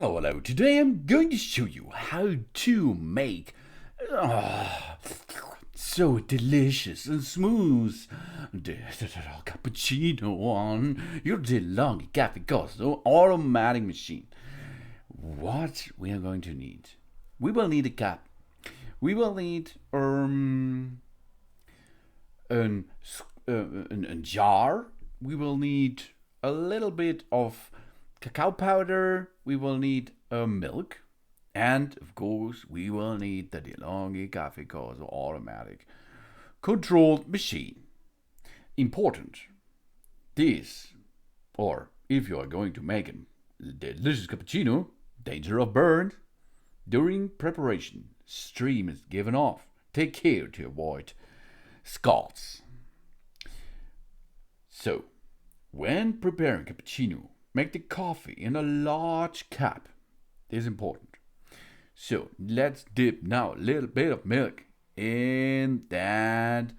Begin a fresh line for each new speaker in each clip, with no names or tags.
Oh, hello. Today I'm going to show you how to make so delicious and smooth cappuccino on your Delonghi Caffe Corso automatic machine. What we are going to need? We will need a cup. We will need an, a jar. We will need a little bit of cacao powder. We will need milk. And of course, we will need the De'Longhi Cafe Corso automatic controlled machine. Important. This, or if you are going to make a delicious cappuccino, danger of burn. During preparation, steam is given off. Take care to avoid scalds. So, when preparing cappuccino, make the coffee in a large cup. This is important. So, let's dip now a little bit of milk in that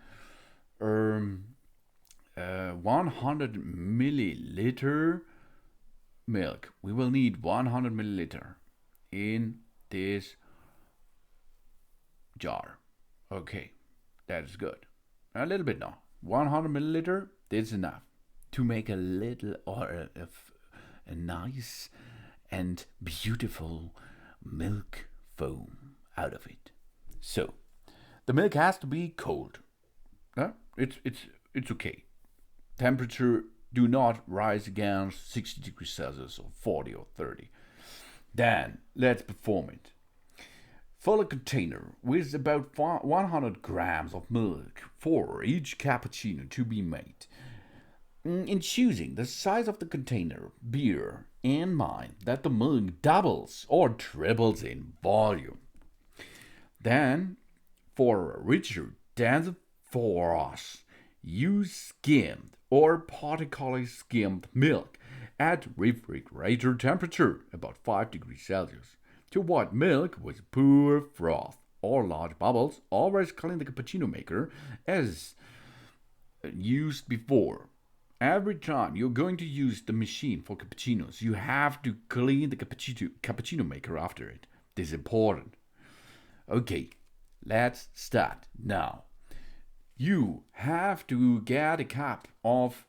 100 milliliter milk. We will need 100 milliliter in this jar. Okay, that is good. A little bit now. 100 milliliter, that's enough to make a little or a nice and beautiful milk foam out of it. So, the milk has to be cold. It's okay. Temperature do not rise against 60 degrees Celsius or 40 or 30. Then let's perform it. Fill a container with about 100 grams of milk for each cappuccino to be made. In choosing the size of the container, bear in mind that the milk doubles or triples in volume. Then, for a richer, denser froth, use skimmed or particularly skimmed milk at refrigerator temperature, about 5 degrees Celsius. To avoid milk with poor froth or large bubbles, always clean the cappuccino maker as used before. Every time you're going to use the machine for cappuccinos, you have to clean the cappuccino maker after it. This is important. Okay, let's start now. You have to get a cup of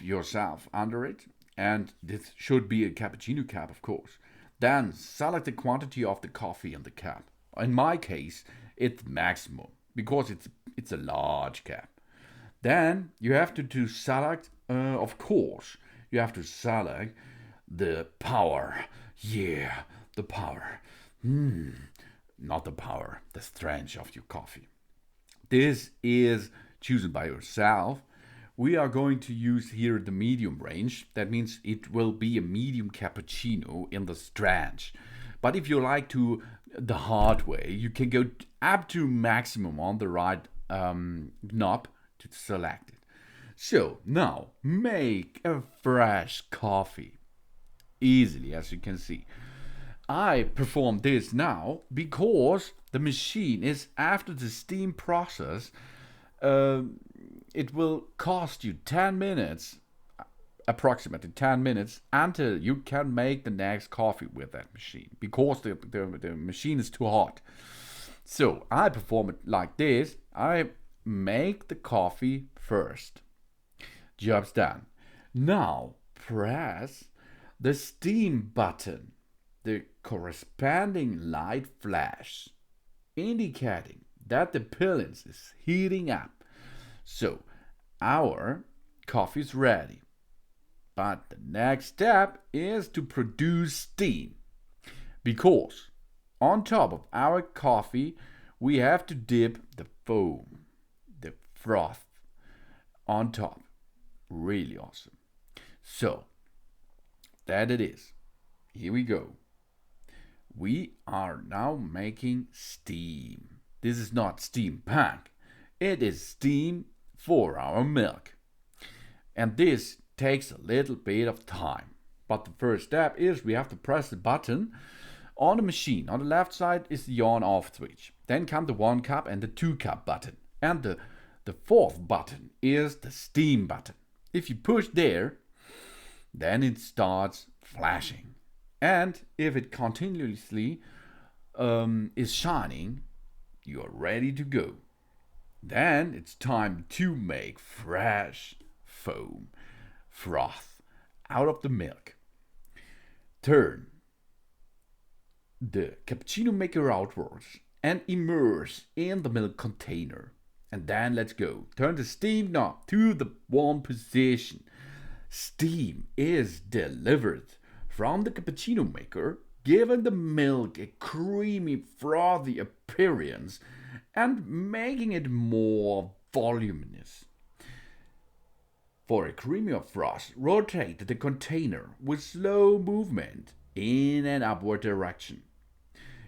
yourself under it, and this should be a cappuccino cup, of course. Then select the quantity of the coffee in the cup. In my case, it's maximum because it's a large cup. Then you have to select, of course, you have to select the power. Yeah, the power. Not the power, the strength of your coffee. This is chosen by yourself. We are going to use here the medium range. That means it will be a medium cappuccino in the strength. But if you like to the hard way, you can go up to maximum on the right knob to select it. So now make a fresh coffee easily, as you can see. I perform this now because the machine is after the steam process. It will cost you 10 minutes, approximately 10 minutes, until you can make the next coffee with that machine because the machine is too hot. So I perform it like this. I make the coffee first. Job's done. Now press the steam button. The corresponding light flash, indicating that the pillins is heating up. So our coffee is ready. But the next step is to produce steam. Because on top of our coffee, we have to dip the foam, the froth, on top. Really awesome. So, that it is. Here we go. We are now making steam. This is not steampunk. It is steam for our milk. And this takes a little bit of time. But the first step is we have to press the button on the machine. On the left side is the on-off switch. Then come the 1 cup and the 2 cup button. And the fourth button is the steam button. If you push there, Then it starts flashing. And if it continuously is shining, you are ready to go. Then it's time to make fresh foam, froth, out of the milk. Turn the cappuccino maker outwards and immerse in the milk container. And then let's go. Turn the steam knob to the warm position. Steam is delivered from the cappuccino maker, giving the milk a creamy, frothy appearance and making it more voluminous. For a creamier froth, rotate the container with slow movement in an upward direction.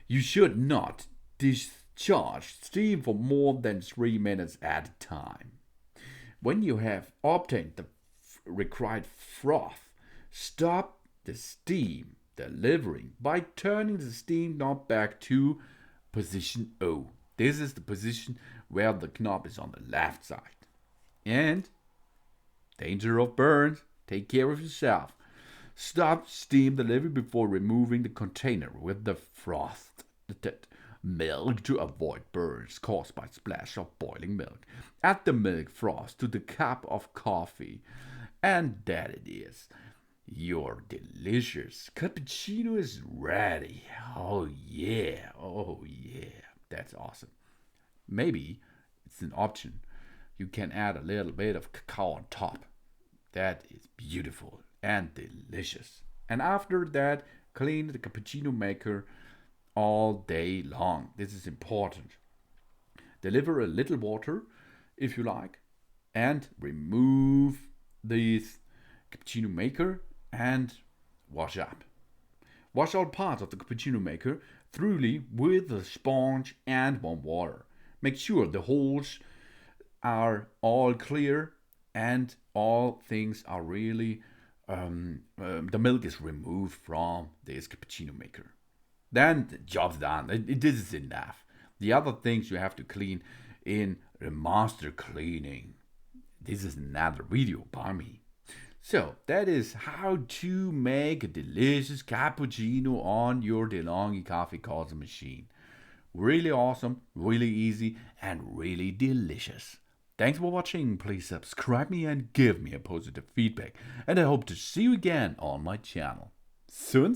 You should not discharge steam for more than 3 minutes at a time. When you have obtained the required froth, stop the steam delivering by turning the steam knob back to position O. This is the position where the knob is on the left side. And danger of burns, take care of yourself. Stop steam delivery before removing the container with the frothed milk to avoid burns caused by splash of boiling milk. Add the milk froth to the cup of coffee, and that it is. Your delicious cappuccino is ready. Oh yeah, that's awesome. Maybe it's an option. You can add a little bit of cacao on top. That is beautiful and delicious. And after that, clean the cappuccino maker all day long. This is important. Deliver a little water if you like, and remove this cappuccino maker and wash up. Wash all parts of the cappuccino maker thoroughly with a sponge and warm water. Make sure the holes are all clear and all things are really the milk is removed from this cappuccino maker. Then the job's done. This is enough. The other things you have to clean in the master cleaning. This is another video by me. So that is how to make a delicious cappuccino on your De'Longhi Cafe Corso machine. Really awesome, really easy, and really delicious. Thanks for watching. Please subscribe me and give me a positive feedback. And I hope to see you again on my channel. Soon.